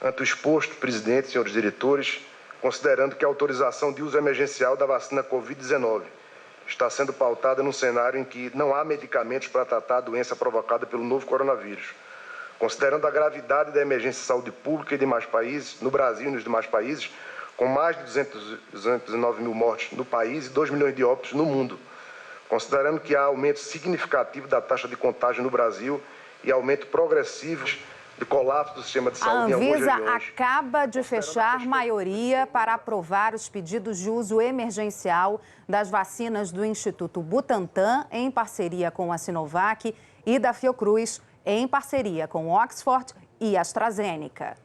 ante o exposto, presidente, senhores diretores, considerando que a autorização de uso emergencial da vacina Covid-19 está sendo pautada num cenário em que não há medicamentos para tratar a doença provocada pelo novo coronavírus, considerando a gravidade da emergência de saúde pública e demais países, no Brasil e nos demais países, com mais de 209 mil mortes no país e 2 milhões de óbitos no mundo, considerando que há aumento significativo da taxa de contágio no Brasil e aumento progressivo de colapso do sistema de saúde em algumas regiões. A Anvisa acaba de fechar maioria para aprovar os pedidos de uso emergencial das vacinas do Instituto Butantan, em parceria com a Sinovac, e da Fiocruz, em parceria com Oxford e AstraZeneca.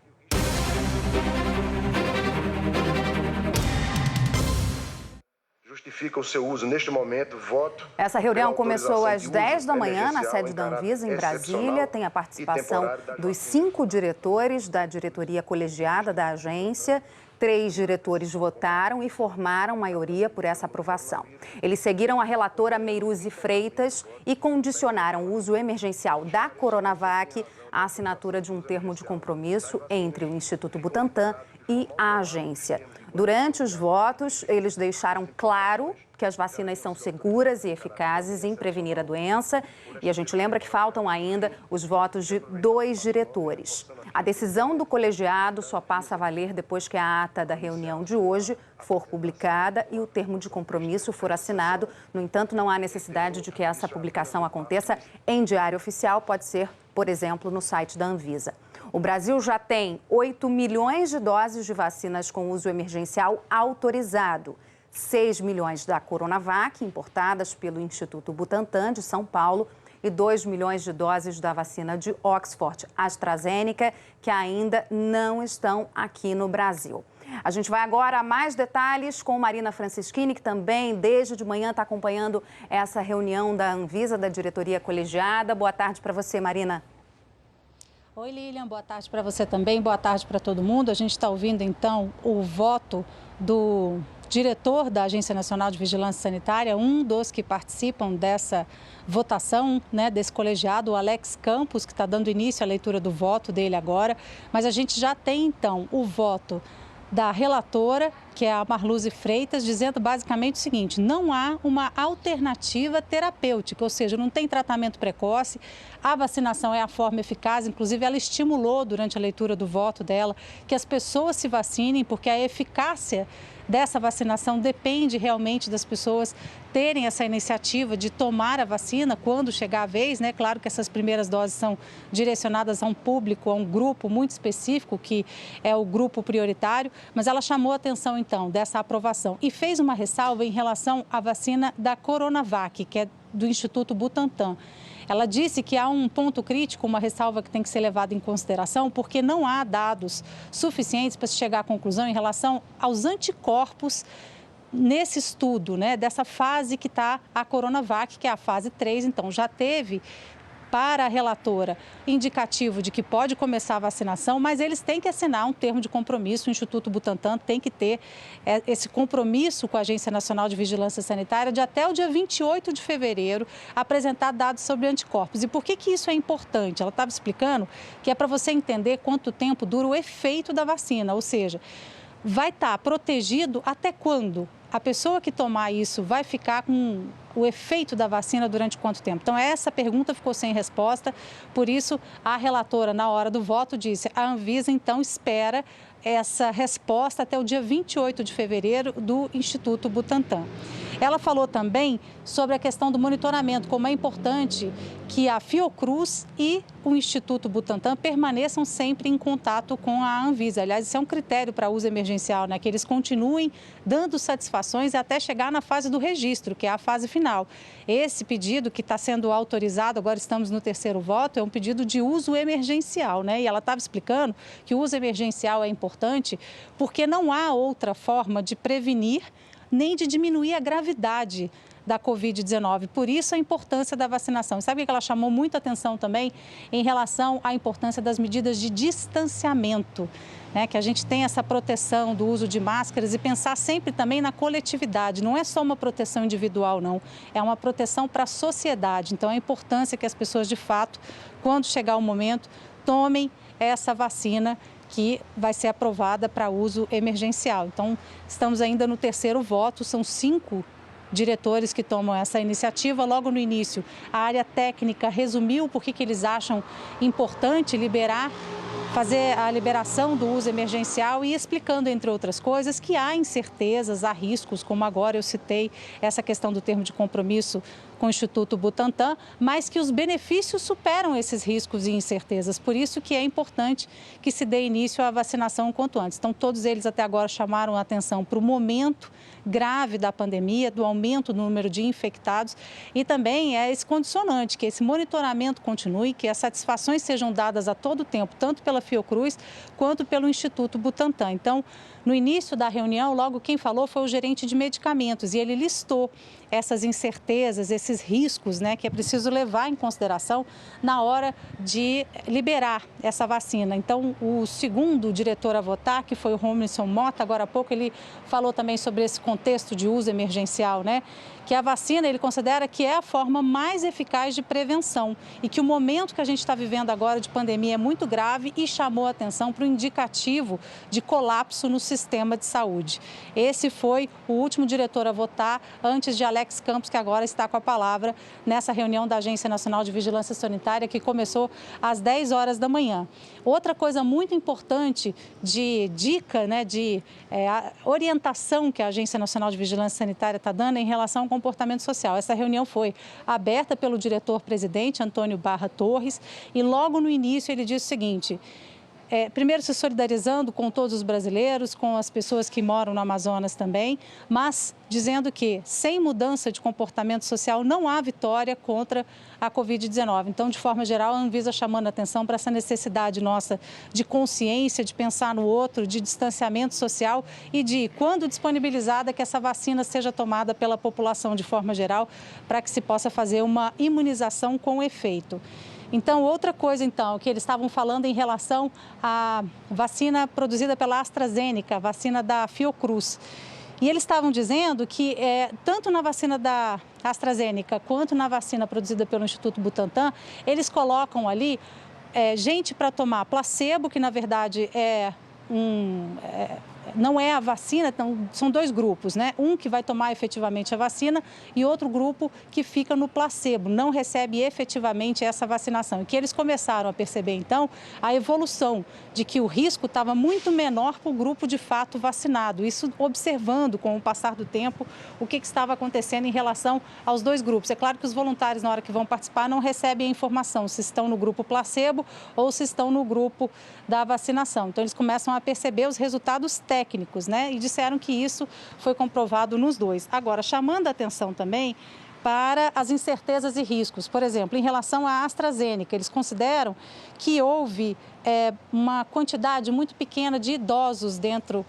Justifica o seu uso neste momento, voto. Essa reunião começou às 10 da manhã na sede da Anvisa, em Brasília. Tem a participação dos 5 diretores da diretoria colegiada da agência. 3 diretores votaram e formaram maioria por essa aprovação. Eles seguiram a relatora Meiruzi Freitas e condicionaram o uso emergencial da Coronavac à assinatura de um termo de compromisso entre o Instituto Butantan e a agência. Durante os votos, eles deixaram claro que as vacinas são seguras e eficazes em prevenir a doença. E a gente lembra que faltam ainda os votos de 2 diretores. A decisão do colegiado só passa a valer depois que a ata da reunião de hoje for publicada e o termo de compromisso for assinado. No entanto, não há necessidade de que essa publicação aconteça em diário oficial. Pode ser, por exemplo, no site da Anvisa. O Brasil já tem 8 milhões de doses de vacinas com uso emergencial autorizado. 6 milhões da Coronavac, importadas pelo Instituto Butantan de São Paulo, e 2 milhões de doses da vacina de Oxford AstraZeneca, que ainda não estão aqui no Brasil. A gente vai agora a mais detalhes com Marina Francischini, que também desde de manhã está acompanhando essa reunião da Anvisa, da diretoria colegiada. Boa tarde para você, Marina. Oi, Lilian, boa tarde para você também, boa tarde para todo mundo. A gente está ouvindo, então, o voto do diretor da Agência Nacional de Vigilância Sanitária, um dos que participam dessa votação, desse colegiado, o Alex Campos, que está dando início à leitura do voto dele agora. Mas a gente já tem, então, o voto da relatora, que é a Meiruzi Freitas, dizendo basicamente o seguinte: não há uma alternativa terapêutica, ou seja, não tem tratamento precoce, a vacinação é a forma eficaz. Inclusive, ela estimulou durante a leitura do voto dela que as pessoas se vacinem, porque a eficácia dessa vacinação depende realmente das pessoas terem essa iniciativa de tomar a vacina quando chegar a vez, Claro que essas primeiras doses são direcionadas a um público, a um grupo muito específico, que é o grupo prioritário, mas ela chamou a atenção, então, dessa aprovação e fez uma ressalva em relação à vacina da Coronavac, que é do Instituto Butantan. Ela disse que há um ponto crítico, uma ressalva que tem que ser levada em consideração, porque não há dados suficientes para se chegar à conclusão em relação aos anticorpos nesse estudo, dessa fase que está a Coronavac, que é a fase 3. Então, já teve para a relatora indicativo de que pode começar a vacinação, mas eles têm que assinar um termo de compromisso. O Instituto Butantan tem que ter esse compromisso com a Agência Nacional de Vigilância Sanitária de até o dia 28 de fevereiro apresentar dados sobre anticorpos. E por que isso é importante? Ela estava explicando que é para você entender quanto tempo dura o efeito da vacina, ou seja, vai estar protegido até quando? A pessoa que tomar isso vai ficar com o efeito da vacina durante quanto tempo? Então, essa pergunta ficou sem resposta, por isso a relatora, na hora do voto, disse: a Anvisa, então, espera essa resposta até o dia 28 de fevereiro do Instituto Butantan. Ela falou também sobre a questão do monitoramento, como é importante que a Fiocruz e o Instituto Butantan permaneçam sempre em contato com a Anvisa. Aliás, isso é um critério para uso emergencial, que eles continuem dando satisfações até chegar na fase do registro, que é a fase final. Esse pedido que está sendo autorizado, agora estamos no 3º voto, é um pedido de uso emergencial, E ela estava explicando que o uso emergencial é importante porque não há outra forma de prevenir nem de diminuir a gravidade da Covid-19. Por isso, a importância da vacinação. E sabe o que ela chamou muita atenção também? Em relação à importância das medidas de distanciamento, que a gente tem essa proteção do uso de máscaras e pensar sempre também na coletividade. Não é só uma proteção individual, não. É uma proteção para a sociedade. Então, a importância que as pessoas, de fato, quando chegar o momento, tomem essa vacina que vai ser aprovada para uso emergencial. Então, estamos ainda no terceiro voto, são 5 diretores que tomam essa iniciativa. Logo no início, a área técnica resumiu por que eles acham importante fazer a liberação do uso emergencial e explicando, entre outras coisas, que há incertezas, há riscos, como agora eu citei essa questão do termo de compromisso com o Instituto Butantan, mas que os benefícios superam esses riscos e incertezas. Por isso que é importante que se dê início à vacinação o quanto antes. Então, todos eles até agora chamaram a atenção para o momento grave da pandemia, do aumento do número de infectados e também é esse condicionante, que esse monitoramento continue, que as satisfações sejam dadas a todo tempo, tanto pela Fiocruz quanto pelo Instituto Butantan. Então, no início da reunião, logo quem falou foi o gerente de medicamentos e ele listou essas incertezas, esses riscos, né, que é preciso levar em consideração na hora de liberar essa vacina. Então, o segundo diretor a votar, que foi o Romilson Mota, agora há pouco, ele falou também sobre esse contexto de uso emergencial, né, que a vacina ele considera que é a forma mais eficaz de prevenção e que o momento que a gente está vivendo agora de pandemia é muito grave e chamou a atenção para o indicativo de colapso no sistema de saúde. Esse foi o último diretor a votar antes de Alex Campos, que agora está com a palavra nessa reunião da Agência Nacional de Vigilância Sanitária, que começou às 10 horas da manhã. Outra coisa muito importante de dica, né, de orientação que a Agência Nacional de Vigilância Sanitária está dando em relação ao comportamento social. Essa reunião foi aberta pelo diretor-presidente, Antônio Barra Torres, e logo no início ele disse o seguinte: primeiro se solidarizando com todos os brasileiros, com as pessoas que moram no Amazonas também, mas dizendo que sem mudança de comportamento social não há vitória contra a Covid-19. Então, de forma geral, a Anvisa chamando a atenção para essa necessidade nossa de consciência, de pensar no outro, de distanciamento social e de, quando disponibilizada, que essa vacina seja tomada pela população de forma geral para que se possa fazer uma imunização com efeito. Então, outra coisa, que eles estavam falando em relação à vacina produzida pela AstraZeneca, a vacina da Fiocruz. E eles estavam dizendo que, tanto na vacina da AstraZeneca quanto na vacina produzida pelo Instituto Butantan, eles colocam ali gente para tomar placebo, que na verdade não é a vacina, então são 2 grupos, né? Um que vai tomar efetivamente a vacina e outro grupo que fica no placebo, não recebe efetivamente essa vacinação. E que eles começaram a perceber, então, a evolução de que o risco estava muito menor para o grupo de fato vacinado. Isso observando, com o passar do tempo, o que estava acontecendo em relação aos 2 grupos. É claro que os voluntários, na hora que vão participar, não recebem a informação se estão no grupo placebo ou se estão no grupo da vacinação. Então, eles começam a perceber os resultados técnicos, né? E disseram que isso foi comprovado nos 2. Agora, chamando a atenção também para as incertezas e riscos. Por exemplo, em relação à AstraZeneca, eles consideram que houve uma quantidade muito pequena de idosos dentro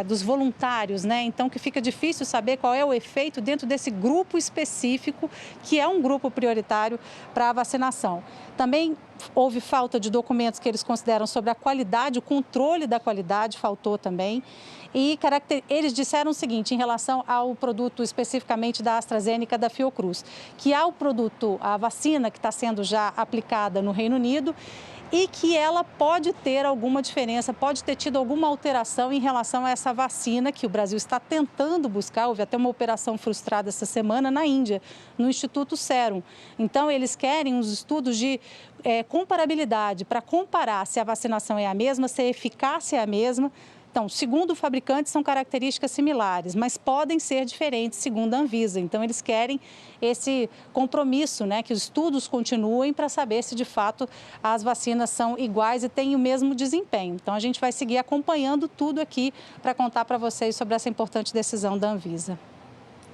dos voluntários, né? Então, que fica difícil saber qual é o efeito dentro desse grupo específico, que é um grupo prioritário para a vacinação. Também houve falta de documentos que eles consideram sobre a qualidade, o controle da qualidade faltou também. E eles disseram o seguinte, em relação ao produto especificamente da AstraZeneca, da Fiocruz, que há a vacina que está sendo já aplicada no Reino Unido e que ela pode ter alguma diferença, pode ter tido alguma alteração em relação a essa vacina que o Brasil está tentando buscar. Houve até uma operação frustrada essa semana na Índia, no Instituto Serum. Então, eles querem uns estudos de comparabilidade para comparar se a vacinação é a mesma, se a eficácia é a mesma. Então, segundo o fabricante, são características similares, mas podem ser diferentes, segundo a Anvisa. Então, eles querem esse compromisso, né, que os estudos continuem para saber se, de fato, as vacinas são iguais e têm o mesmo desempenho. Então, a gente vai seguir acompanhando tudo aqui para contar para vocês sobre essa importante decisão da Anvisa.